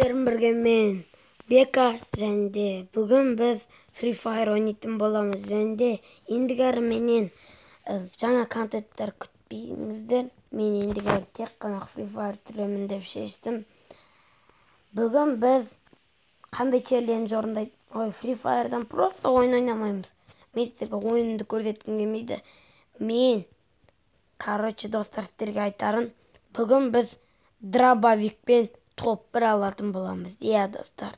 Сәлеметтерім бірге мен Бека және бүгін біз Free Fire ойнайтын боламыз және ендігәрі менен жаңа контенттер күтпеңіздер. Мен ендігәрі тек қана Free Fire түремін деп шештім. Бүгін біз қандай челлендж орындайды? Free Fire'дан просто ойын ойнамаймыз. Мен сіздерге ойынды көрсеткім келмейді. Мен, достар, сіздерге айтарын, бүгін біз дробовикпен топ 1 алатын боламыз. Достар.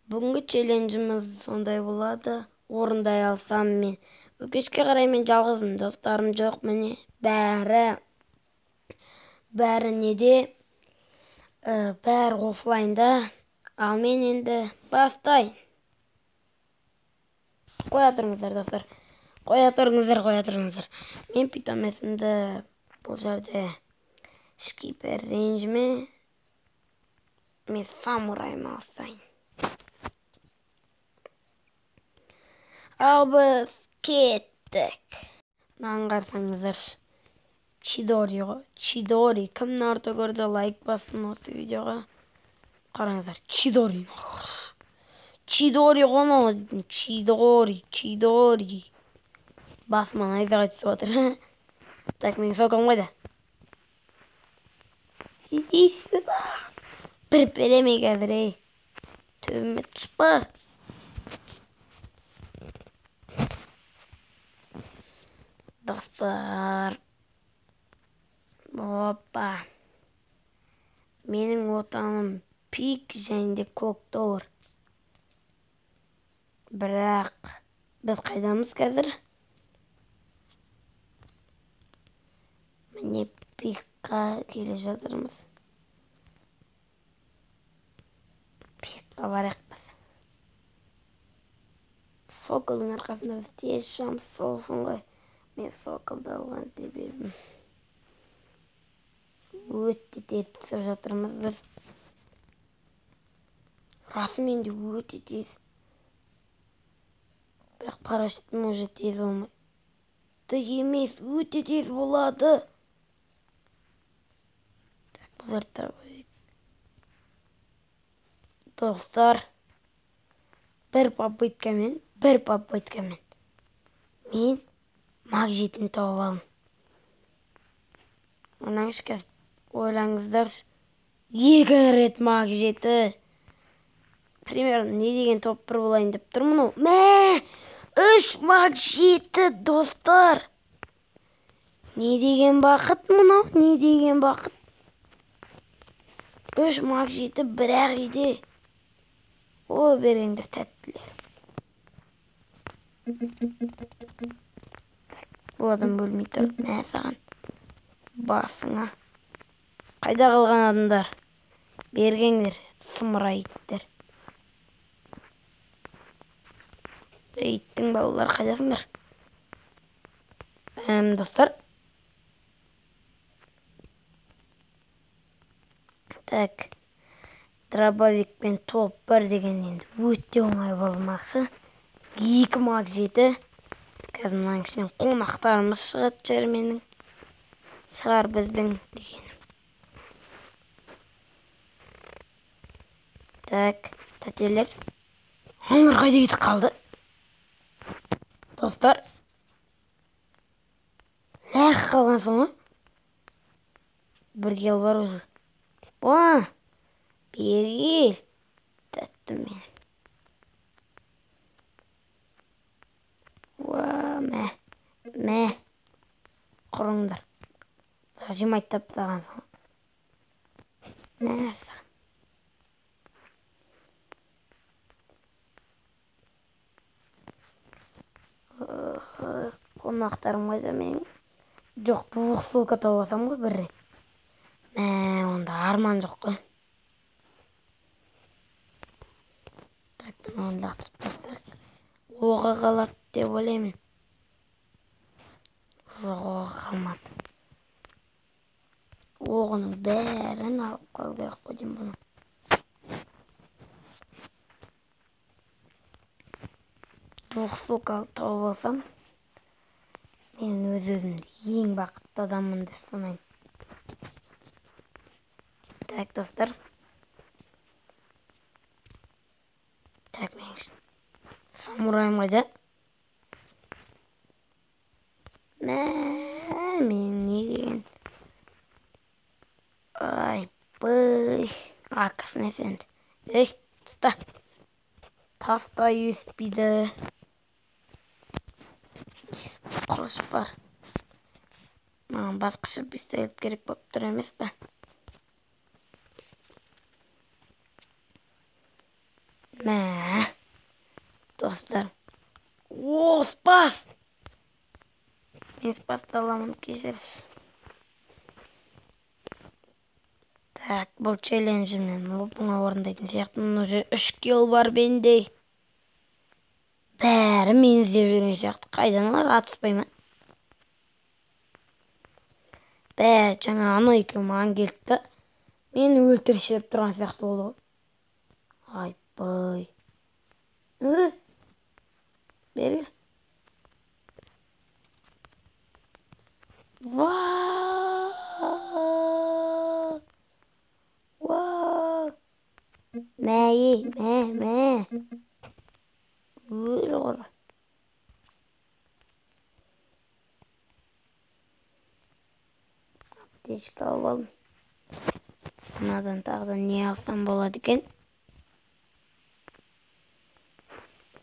Бүгінгі челленджіміз сондай болады. Орындай алсам мен. Өкешке қарай мен жалғызбын, достарым жоқ. Міне бәрі неде? Бәрі офлайнда. Ал мен енді бастайын. Қоя тұрыңыздар, достар. Қоя тұрыңыздар. Мен питом есімді бұл жерде шкипер рейнджіме мен самурайыма алсайын. Ал біз кеттік. Аңғарсаңыздар, Чидори ғой. Чидори. Кім нарты көрді, лайк бассын осы видеоға. Қараңыздар, Чидори. Чидори ғоно. Чидори. Басман айдаға түсіп отыр. Так, мен соколым қойды. Иди сюда. Bir береме қазір, ей. Төбіме түшпа. Достар. Опа. Менің отаным пик және де клоктор. Бірақ біз қайдамыз қазір? Міне пикқа келе жатырмыз. Пикқа барайық біз. Соколдың арқасында біз тез шығамыз, солсын ғой. Мен соколды алған себебім. Өте тез түсіп жатырмыз біз. Расымен де өте тез. Бірақ парашютім уже тез болмай. Емес, өте тез болады. Так, бұлар дробовик. Достар, бір попыткамен. Мен маг жетін тауып алым. Онан ішкіз ойлаңыздар. 2 рет маг жеті. Примерно не деген топ 1 болайын деп тұрмын. 3 маг жеті, достар. Не деген бақыт мұнау? 3 маг жеті бірақ үйде. О, беріңдер тәттілер. Бұл адам бөлмей тұр. Мә саған. Басыңа. Қайда қалған адамдар? Бергеңдер. Сұмырай иттер. Иттің баулар қайдасыңдар? Достар. Так. Дробовикпен топ 1 деген енді өте оңай болмақшы. 2 маг жеті. Қазір мұның ішінен қонақтарымыз шығады жерменің. Шығар біздің дегенім. Так, тәтелер. Олар қайда кетіп қалды? Достар. Ләқ қалған соң ғой. Бір кел бар өзі. Бергел. Тәтті мен. Мә. Құрыңдар. Сағжым айттап саған соң. Мә саған. Қонақтарым қайда мен. Жоқ, бұғы сулка тауасам ғой 1 рет. Мә, онда арман жоқ қой. Так, оны лақтырып тастақ. Оға қалады деп ойлаймын. Жоқ, оға қалмады. Оғының бәрін алып қол керек қойдым бұны. Бұғы сулка тауып алсам, мен өз-өзімді ең бақытты адаммын деп санаймын. Так, достар. Так, самурайым қайда? Мен не деген? Айбай. Ақысын есенді. Ей, таста еспейді. Құрыш бар. Маған басқаша пистолет керек болып тұр емес пе? Достар. О, спас! Мен спасты аламын, кешіріш. Так, бұл челленджімнен оңай орындайтын сияқтымын. Уже 3 килл бар бенде. Бәрі мен іздеп жүрген сияқты. Қайдан алар, атыспай ма? Жаңа ана екеуі маған келді. Мені өлтірішіп тұрған сияқты болды. Айбай. Бері. Мә. Өл ора. Аптечка алып алдым. Мынадан тағыдан не алсам болады екен?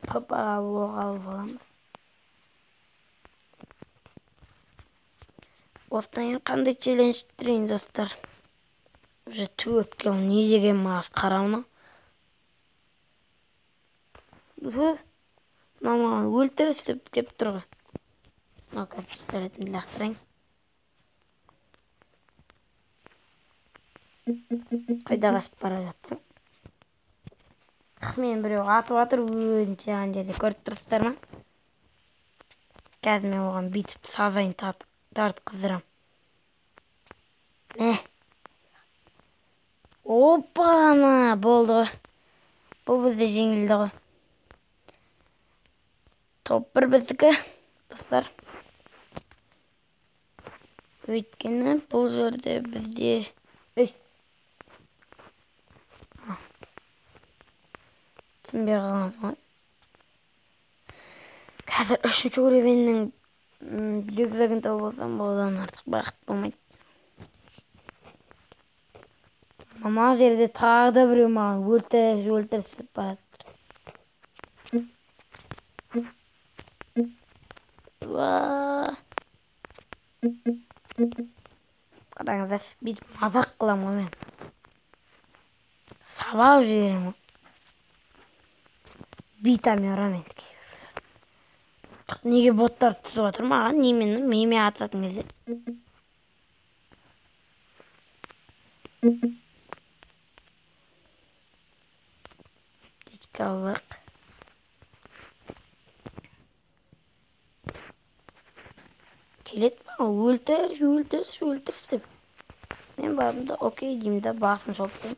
Папаға оқ алып аламыз. Осыдан қандай челлендж түрейін, достар? Уже 4 килл не деген мағыз қарауына? Мамаған өлтірісіп кеп тұрғы. Оқа, пистолетімді лақтырайын. Қайда қашып бара жаттым? Мен біреу атып атыр өзінше ған жерде көріп тұрсыздар ма? Қазір мен оған бүйтіп сазайын тартқыздырам. Опа, ана болды ғой. Бұл бізде жеңілді ғой. Топ 1 біздікі, достар. Өйткені бұл жерде бізде... Түсінбей қалғансың ғой. Қазір 3-ші уровеннің рюкзагын тауып алсам, одан артық бақыт болмайды. Мама жерде тағы да біреу маған өлтірісіп барады. Қараңыздаршы, бүйтіп мазақ қылам ғой мен. Сабап жіберем ғой. Битами ұрамен кейбірлер. Неге боттар түсіп отыр маған? Неме ататын кезде? Птичка албақ. Келет маған өлтіріш деп. Мен барымда окей деймін да басын шолттым.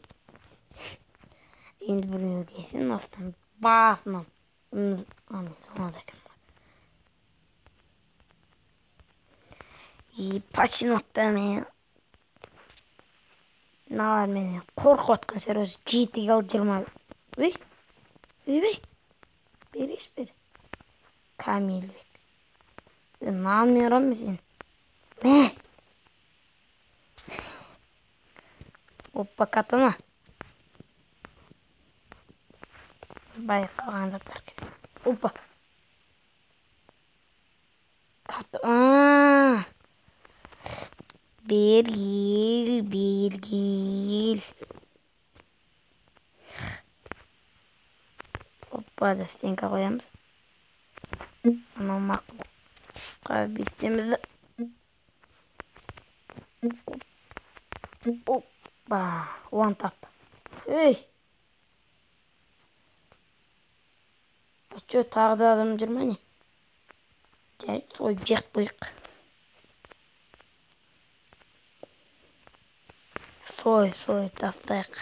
Енді біреу келсін, астан басынан. Сонада кім бар. Пачинокта мен. Налар мені қорқып атқан шығар өзі. 7 килл 20. Өй. Береш бер. Камилбек. Нан мен ұрам сен. Опа, катана. Байқаған заттар керек. Опа. Катана. Бергел. Опа, да стенка қоямыз. Анау мақұлыққа бестемізді. Опа, one tap. Ей. Че, тағы да адам жүр ма не? Жарайды, сойып жек қойық. Сойып тастайық.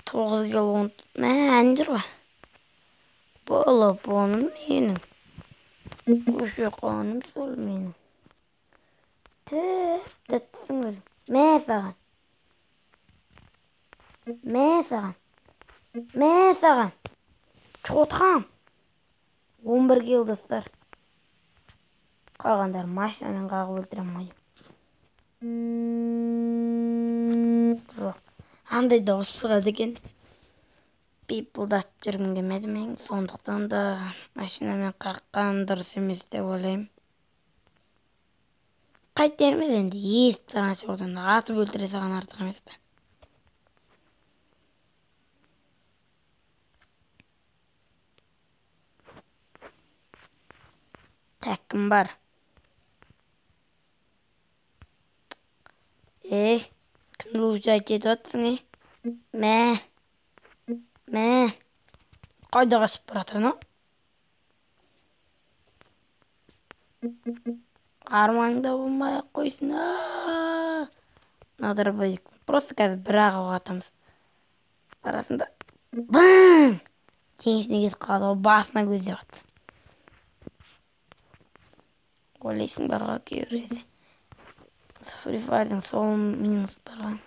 9 килл 10. Ән жүр ғой. Болып оным менің. Көше қоным сол менің. Тәттісің өзің. Мә саған. Чотқам. 11 килл достар. Қалғандар машинамен қағып өлтірем ғой. Жоқ. Андай дауыс шығады екен. Пипылдатып жүргім келмеді мен. Сондықтан да машинамен қаққан дұрыс емес деп ойлаймын. Қайтеміз енді естіп саған шығудан атып өлтіре саған артық емес пе? Тәкім бар. Кімді ұжайт етіп атсың, Мә. Қайда қашып баратыр, но? Армаңда болмай қойсын. Надыр бәйік. Просто қазір бір ағауға атамыз. Арасында. Баң! Теңесіне кетіп қалды, басына көздеп атты. Ойлайсың барға көреді. Free Fire'дың сол минус барға.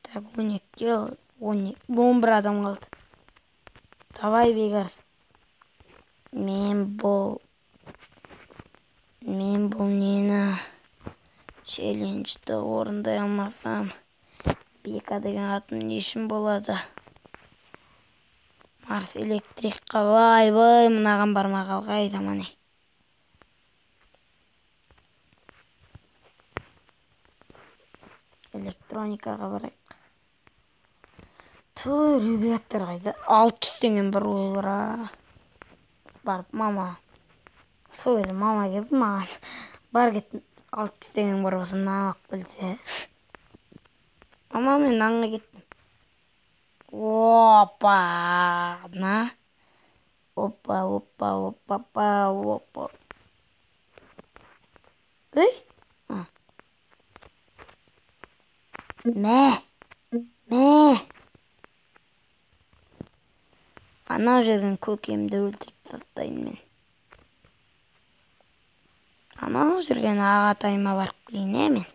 Так, 11 адам қалды. Давай бегарс. Мен бұл нені челленджді орындай алмасам, Бека деген атын нешін болады? Марс электрикқа бай, мынаған бармаға қайда мане. Электроникаға барайық. Рюкзактар қайда? 600 теңгем бар ойлыра. Барып, мама. Сол еді, мама келіп маған. Бар кеттім, 600 теңгем бар болса, нақ білсе. Мама, мен наңға кеттім. Опа, на. Опа. Ей? Мә. Ана жүрген көкемді өлтіріп тастайын мен. Ана жүрген ағатайыма барып келейін, мен.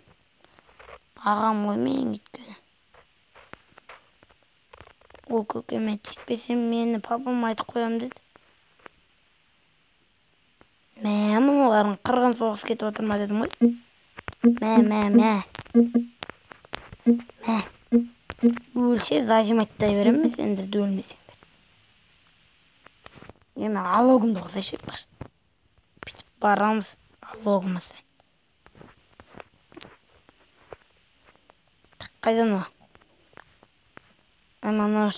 Ағам ғой мен өйткені. Ол көкеме тиіспесем мені папам айтып қоям деді. Мә, мұныларын қырғын соғыс кетіп отырма дедім ғой. Мә. Өлше зажиматтай береміз, енді өлмесеңдер. Еме алогымды қосай шеп қаш. Бітіп барамыз алогымызбен. Қайдан о? Анау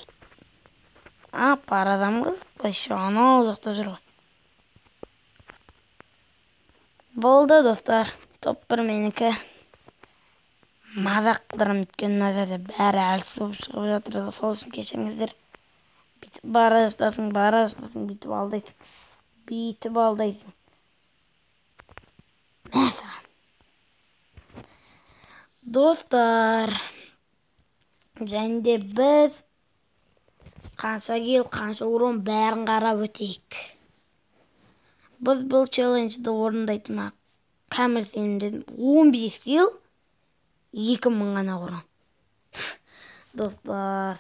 пар адам қызықпай шу анау жақта жүр ғой. Болды достар, топ 1 менікі. Мазақ қылдырам өткен мына жерде бәрі әлсіз болып шығып жатыр, сол үшін кешіріңіздер. Бүйтіп бара жатасың, бүйтіп алдайсың. Мә саған. Достар, және біз қанша килл, қанша урон бәрін қарап өтейік. Біз бұл челленджді орындайтын кәміл сенімдедім. 15 килл, 2000 ғана урон. Достар,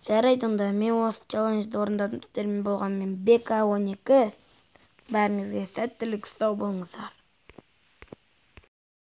жарайды онда, мен осы челленджді орындадым, сіздермен болған мен Бека 12. Бәріңізге сәттілік, сау болыңыздар.